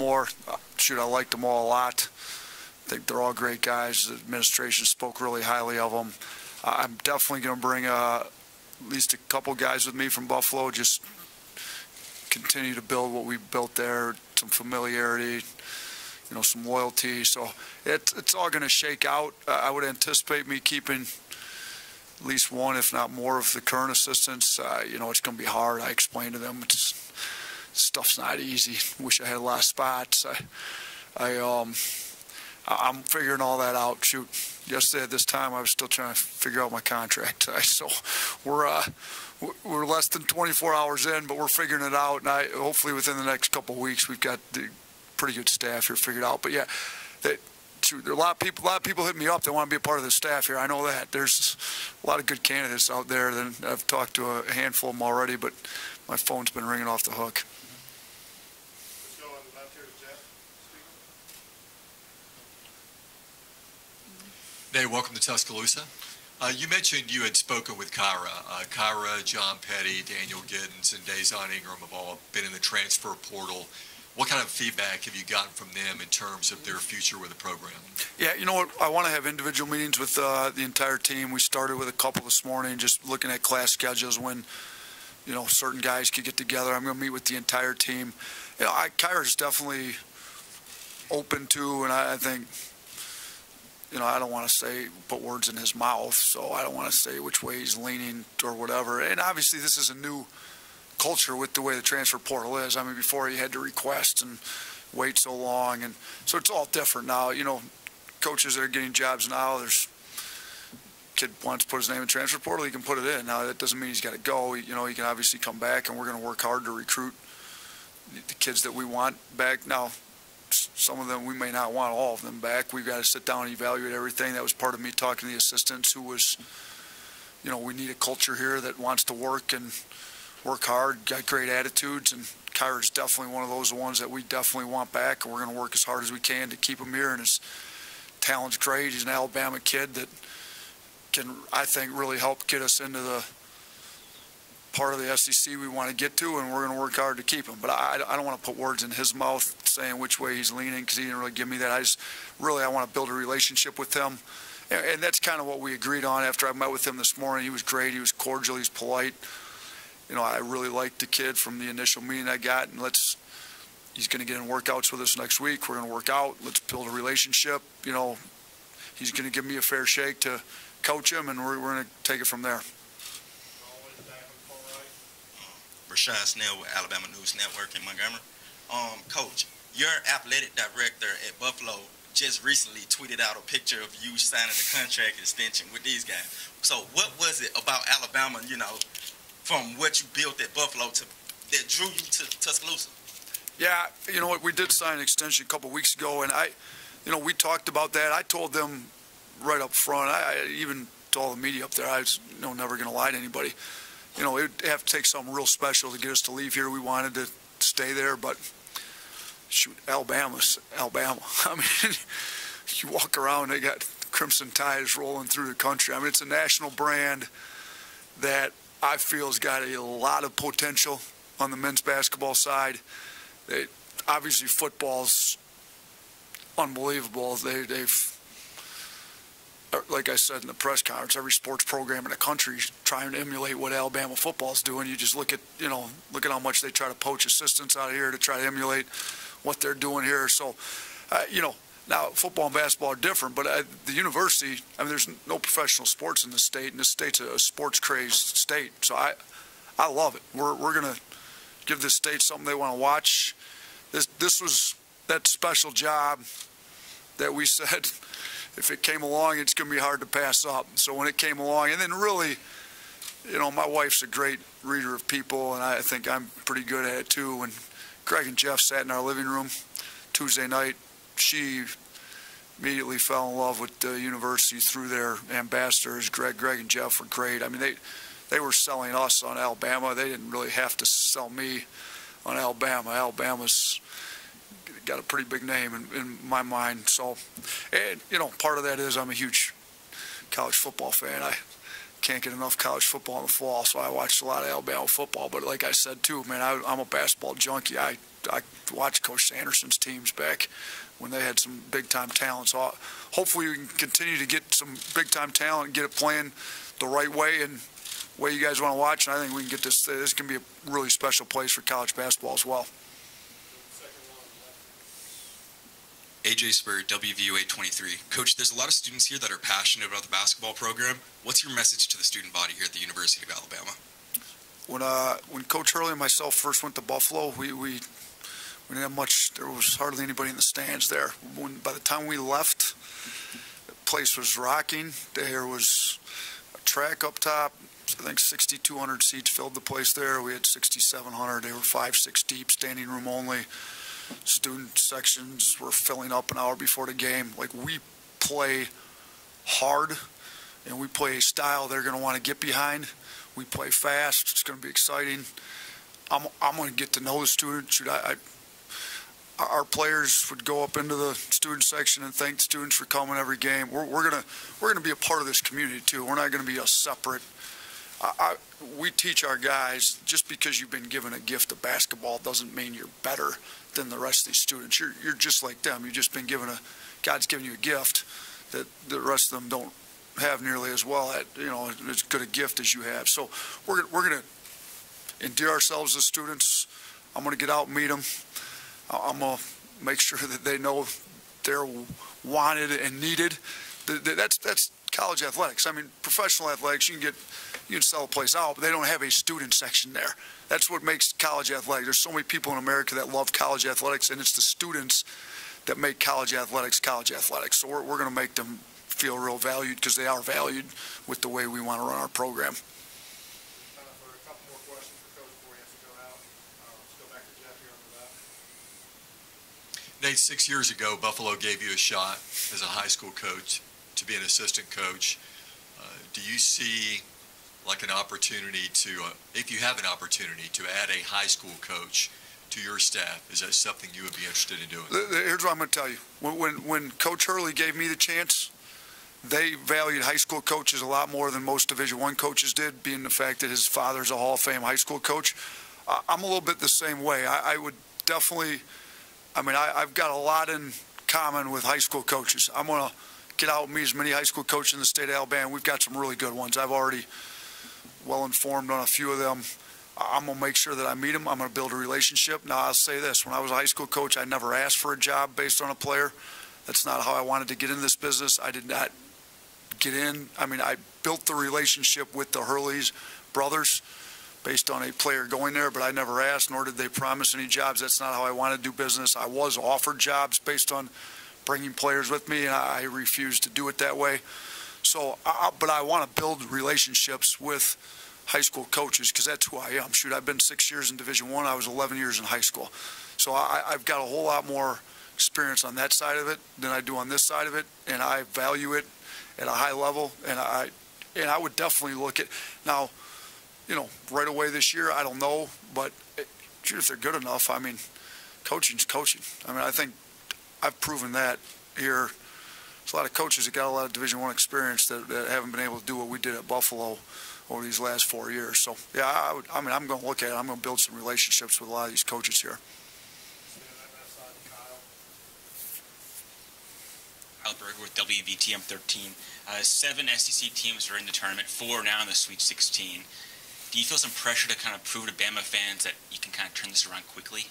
more. Shoot, I liked them all a lot. I think they're all great guys. The administration spoke really highly of them. I'm definitely going to bring at least a couple guys with me from Buffalo, just continue to build what we built there, some familiarity, you know, some loyalty. So it's all going to shake out. I would anticipate me keeping at least one, if not more, of the current assistants. You know, it's going to be hard. I explained to them stuff's not easy. Wish I had a lot of spots. I'm figuring all that out. Shoot, yesterday at this time I was still trying to figure out my contract. So we're less than 24 hours in, but we're figuring it out. And hopefully within the next couple of weeks we've got the pretty good staff here figured out. But yeah, shoot, there are a lot of people hit me up that want to be a part of the staff here. I know that there's a lot of good candidates out there. Then I've talked to a handful of them already, but my phone's been ringing off the hook. Nate, welcome to Tuscaloosa. You mentioned you had spoken with Kyra, John Petty, Daniel Giddens, and Dazon Ingram have all been in the transfer portal. What kind of feedback have you gotten from them in terms of their future with the program? Yeah, you know what? I want to have individual meetings with the entire team. We started with a couple this morning, just looking at class schedules when, you know, certain guys could get together. I'm going to meet with the entire team. You know, Kyra's definitely open to, and I think, you know, I don't want to put words in his mouth, so I don't want to say which way he's leaning or whatever. And obviously this is a new culture with the way the transfer portal is. I mean, before he had to request and wait so long, and so it's all different now. You know, coaches that are getting jobs now, there's kid wants to put his name in the transfer portal, he can put it in. Now that doesn't mean he's got to go. You know, he can obviously come back, and we're going to work hard to recruit the kids that we want back. Now, some of them we may not want all of them back. We've got to sit down and evaluate everything. That was part of me talking to the assistants, who was, you know, we need a culture here that wants to work and work hard, got great attitudes, and Kyra's definitely one of those ones that we definitely want back, and we're going to work as hard as we can to keep him here. And his talent's great. He's an Alabama kid that can, I think, really help get us into the part of the SEC we want to get to, and we're going to work hard to keep him. But I don't want to put words in his mouth saying which way he's leaning, because he didn't really give me that. I want to build a relationship with him, and that's kind of what we agreed on after I met with him this morning. He was great. He was cordial. He was polite. You know, I really liked the kid from the initial meeting I got, and he's going to get in workouts with us next week. We're going to work out. Let's build a relationship. You know, he's going to give me a fair shake to coach him, and we're going to take it from there. Rashad Snell with Alabama News Network in Montgomery. Coach, your athletic director at Buffalo just recently tweeted out a picture of you signing the contract extension with these guys. So what was it about Alabama, you know, from what you built at Buffalo that drew you to Tuscaloosa? Yeah, you know what, we did sign an extension a couple weeks ago, and you know, we talked about that. I told them right up front, I even told the media up there, I was, you know, never going to lie to anybody. You know, it would have to take something real special to get us to leave here. We wanted to stay there, but shoot, Alabama's Alabama. I mean, you walk around, they got Crimson Tides rolling through the country. I mean, it's a national brand that I feel has got a lot of potential on the men's basketball side. Obviously, football's unbelievable. They've, like I said in the press conference, every sports program in the country is trying to emulate what Alabama football's doing. You just look at how much they try to poach assistants out of here to try to emulate what they're doing here. So, you know, now football and basketball are different, but the university, I mean, there's no professional sports in this state, and this state's a sports-crazed state. So I love it. We're going to give this state something they want to watch. This was that special job that we said, if it came along, it's going to be hard to pass up. So when it came along, and then really, you know, my wife's a great reader of people, and I think I'm pretty good at it too. When Greg and Jeff sat in our living room Tuesday night, she immediately fell in love with the university through their ambassadors. Greg and Jeff were great. I mean, they were selling us on Alabama. They didn't really have to sell me on Alabama. Alabama's got a pretty big name in my mind. So, and you know, part of that is I'm a huge college football fan. I can't get enough college football in the fall, so I watched a lot of Alabama football. But like I said too, man, I'm a basketball junkie. I I watched Coach Sanderson's teams back when they had some big-time talent. So hopefully we can continue to get some big-time talent and get it playing the right way and the way you guys want to watch. And I think we can get this. This can be a really special place for college basketball as well. AJ Spur, WVU 823. Coach, there's a lot of students here that are passionate about the basketball program. What's your message to the student body here at the University of Alabama? When Coach Hurley and myself first went to Buffalo, we didn't have much. There was hardly anybody in the stands there. By the time we left, the place was rocking. There was a track up top. I think 6,200 seats filled the place there. We had 6,700. They were 5-6 deep, standing room only. Student sections were filling up an hour before the game. Like, we play hard, and we play a style they're going to want to get behind. We play fast. It's going to be exciting. I'm going to get to know the students. Our players would go up into the student section and thank the students for coming every game. We're gonna be a part of this community too. We're not going to be a separate. We teach our guys, just because you've been given a gift of basketball doesn't mean you're better than the rest of these students. You're just like them. You've just been given God's given you a gift that the rest of them don't have nearly as well at, as good a gift as you have. So we're going to endear ourselves as students. I'm going to get out and meet them. I'm going to make sure that they know they're wanted and needed. That's college athletics. I mean, professional athletics, you can sell a place out, but they don't have a student section there. That's what makes college athletics. There's so many people in America that love college athletics, and it's the students that make college athletics college athletics. So we're going to make them feel real valued, because they are valued with the way we want to run our program. For a couple more questions for Coach before he has to go out. Let's go back to Jeff here on the left. Nate, 6 years ago, Buffalo gave you a shot as a high school coach to be an assistant coach. Do you see like an opportunity to, if you have an opportunity to add a high school coach to your staff? Is that something you would be interested in doing? Here's what I'm going to tell you. When Coach Hurley gave me the chance, they valued high school coaches a lot more than most Division I coaches did, being the fact that his father's a Hall of Fame high school coach. I'm a little bit the same way. I would definitely, I've got a lot in common with high school coaches. I'm going to get out and meet as many high school coaches in the state of Alabama. We've got some really good ones. I've already well informed on a few of them. I'm going to make sure that I meet them. I'm going to build a relationship. Now, I'll say this. When I was a high school coach, I never asked for a job based on a player. That's not how I wanted to get into this business. I did not get in. I built the relationship with the Hurleys brothers based on a player going there, but I never asked, nor did they promise any jobs. That's not how I wanted to do business. I was offered jobs based on bringing players with me, and I refused to do it that way. So, but I want to build relationships with high school coaches, because that's who I am. Shoot, I've been 6 years in Division I. I was 11 years in high school. So I've got a whole lot more experience on that side of it than I do on this side of it, and I value it at a high level, and I would definitely look at, now, right away this year, I don't know, but shoot, if they're good enough, coaching's coaching. I think I've proven that here. There's a lot of coaches that got a lot of Division I experience that haven't been able to do what we did at Buffalo over these last 4 years. So, yeah, I'm going to look at it. I'm going to build some relationships with a lot of these coaches here. Kyle Berger with WVTM 13. 7 SEC teams are in the tournament, 4 now in the Sweet 16. Do you feel some pressure to kind of prove to Bama fans that you can kind of turn this around quickly?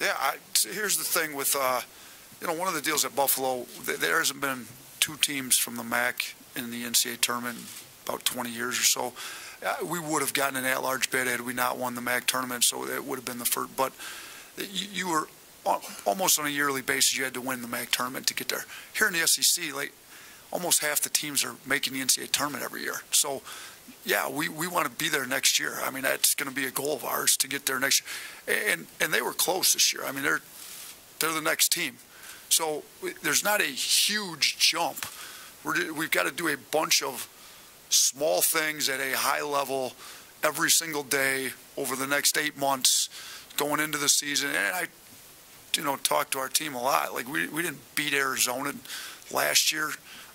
Yeah, here's the thing with, one of the deals at Buffalo, there hasn't been 2 teams from the MAC in the NCAA tournament in about 20 years or so. We would have gotten an at-large bid had we not won the MAC tournament, so it would have been the first. But you were almost on a yearly basis, you had to win the MAC tournament to get there. Here in the SEC, almost half the teams are making the NCAA tournament every year. So, yeah, we want to be there next year. That's going to be a goal of ours to get there next year. And they were close this year. They're the next team. So there's not a huge jump. We've got to do a bunch of small things at a high level every single day over the next 8 months going into the season. And I talked to our team a lot. We didn't beat Arizona last year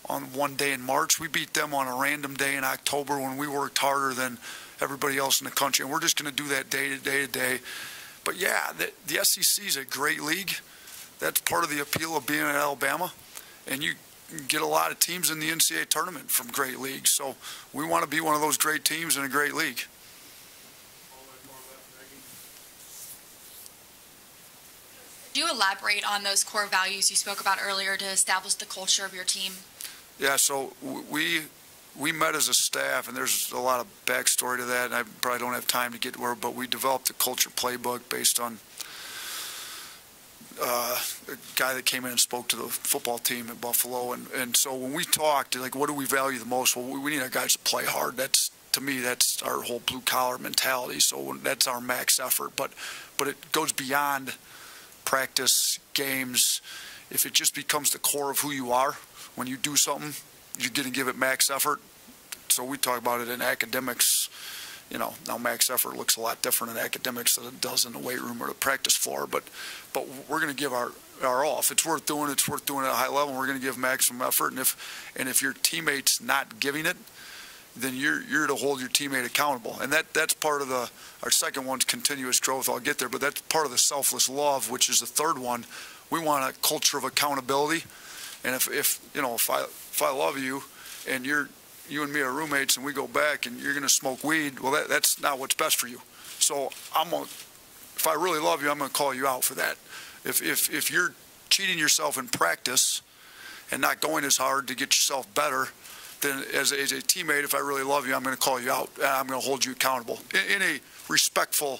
on one day in March. We beat them on a random day in October when we worked harder than everybody else in the country. And we're just going to do that day to day to day. But yeah, the SEC is a great league. That's part of the appeal of being in Alabama. And you get a lot of teams in the NCAA tournament from great leagues. So we want to be one of those great teams in a great league. Could you elaborate on those core values you spoke about earlier to establish the culture of your team? Yeah, so we met as a staff, and there's a lot of backstory to that, and I probably don't have time to get to where, but we developed a culture playbook based on a guy that came in and spoke to the football team at Buffalo, and so when we talked, like, what do we value the most? Well, we need our guys to play hard. That's, to me, that's our whole blue-collar mentality, so that's our max effort, but it goes beyond practice, games. If it just becomes the core of who you are, when you do something, you're going to give it max effort. So we talk about it in academics. You know, now max effort looks a lot different in academics than it does in the weight room or the practice floor. But we're going to give our all. If it's worth doing, it's worth doing at a high level. We're going to give maximum effort. And if your teammate's not giving it, then you're to hold your teammate accountable. And that's part of our second one's continuous growth. I'll get there, but that's part of the selfless love, which is the third one. We want a culture of accountability. And if I love you, and you and me are roommates, and we go back, and you're going to smoke weed, well, that's not what's best for you. So if I really love you, I'm going to call you out for that. If you're cheating yourself in practice and not going as hard to get yourself better, then as a teammate, if I really love you, I'm going to call you out. And I'm going to hold you accountable in a respectful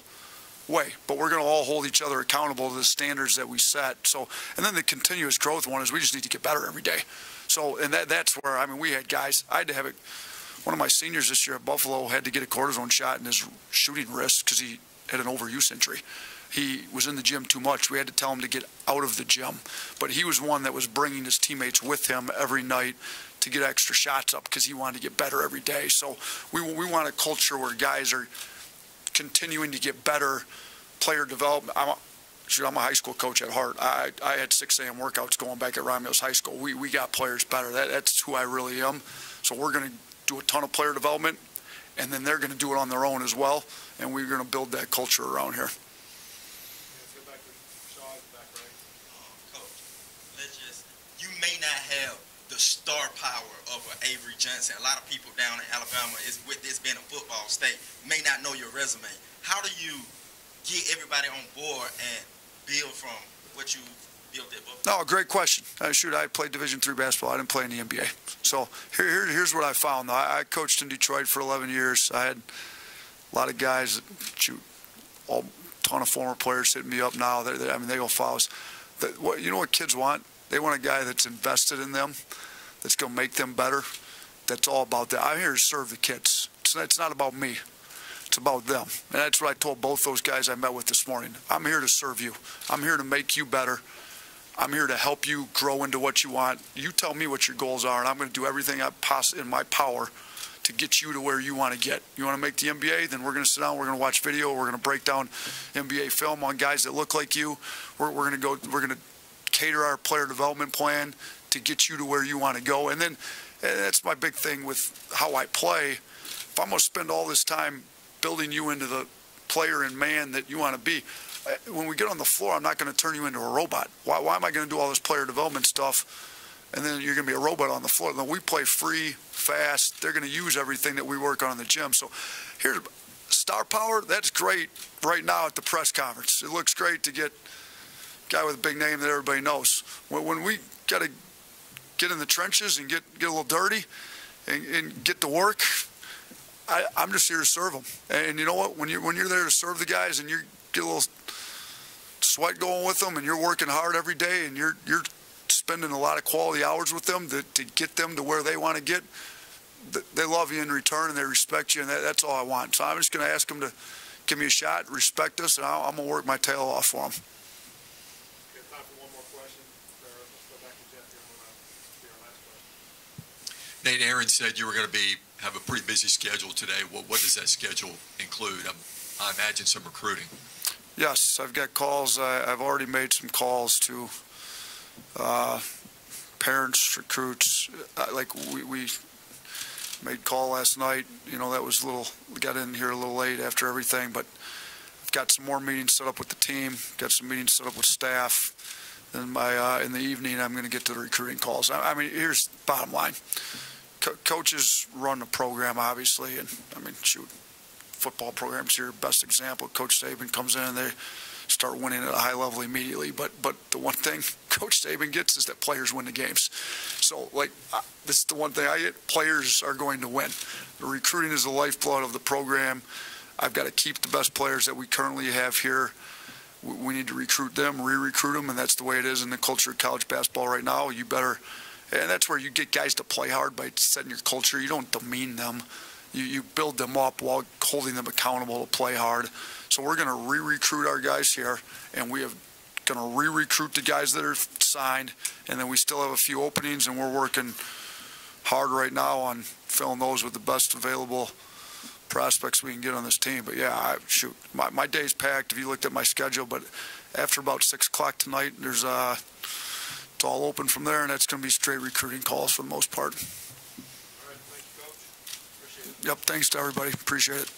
way. But we're going to all hold each other accountable to the standards that we set. So, and then the continuous growth one is we just need to get better every day. So, and that's where, I mean, we had guys, I had to have it. One of my seniors this year at Buffalo had to get a cortisone shot in his shooting wrist because he had an overuse injury. He was in the gym too much. We had to tell him to get out of the gym. But he was one that was bringing his teammates with him every night to get extra shots up because he wanted to get better every day. So we want a culture where guys are continuing to get better, player development. I'm a high school coach at heart. I had 6 a.m. workouts going back at Romulus High School. We got players better. That's who I really am. So we're going to do a ton of player development, and then they're going to do it on their own as well, and we're going to build that culture around here. Let's get back to Shaw's back, right? Coach, you may not have the star power of Avery Johnson. A lot of people down in Alabama, with this being a football state, may not know your resume. How do you get everybody on board and build from what you built at Buffalo? No, great question. I played Division III basketball. I didn't play in the NBA. So here's what I found. I coached in Detroit for 11 years. I had a lot of guys that a ton of former players hitting me up now. They go follow us. You know what kids want? They want a guy that's invested in them, that's going to make them better. That's all about that. I'm here to serve the kids. It's not about me. It's about them. And that's what I told both those guys I met with this morning. I'm here to serve you. I'm here to make you better. I'm here to help you grow into what you want. You tell me what your goals are, and I'm going to do everything in my power to get you to where you want to get. You want to make the NBA? Then we're going to sit down, we're going to watch video, we're going to break down NBA film on guys that look like you. We're going to cater our player development plan to get you to where you want to go. And that's my big thing with how I play. If I'm going to spend all this time building you into the player and man that you want to be, when we get on the floor, I'm not going to turn you into a robot. Why am I going to do all this player development stuff and then you're going to be a robot on the floor? Then we play free, fast. They're going to use everything that we work on in the gym. So here's star power. That's great right now at the press conference. It looks great to get guy with a big name that everybody knows. When we got to get in the trenches and get a little dirty and get to work, I'm just here to serve them. And you know what? When you're there to serve the guys and you get a little sweat going with them and you're working hard every day and you're spending a lot of quality hours with them to get them to where they want to get, they love you in return and they respect you, and that's all I want. So I'm just going to ask them to give me a shot, respect us, and I'm going to work my tail off for them. Nate, Aaron said you were going to have a pretty busy schedule today. What does that schedule include? I imagine some recruiting. Yes, I've got calls. I've already made some calls to parents, recruits. Like we made call last night. You know, that was we got in here a little late after everything, but got some more meetings set up with the team, got some meetings set up with staff. Then in the evening, I'm going to get to the recruiting calls. I mean, here's the bottom line. Coaches run the program, obviously, and I mean, shoot, football programs here, best example. Coach Saban comes in and they start winning at a high level immediately. But the one thing Coach Saban gets is that players win the games. So, like, this is the one thing I get. Players are going to win. The recruiting is the lifeblood of the program. I've got to keep the best players that we currently have here. We need to recruit them, re-recruit them, and that's the way it is in the culture of college basketball right now. You better, and that's where you get guys to play hard by setting your culture. You don't demean them. You build them up while holding them accountable to play hard. So we're going to re-recruit our guys here, and we are going to re-recruit the guys that are signed, and then we still have a few openings, and we're working hard right now on filling those with the best available prospects we can get on this team. But yeah, shoot, my day's packed if you looked at my schedule, but after about 6 o'clock tonight, it's all open from there, and it's going to be straight recruiting calls for the most part. All right, thank you, Coach. Appreciate it. Yep, thanks to everybody. Appreciate it.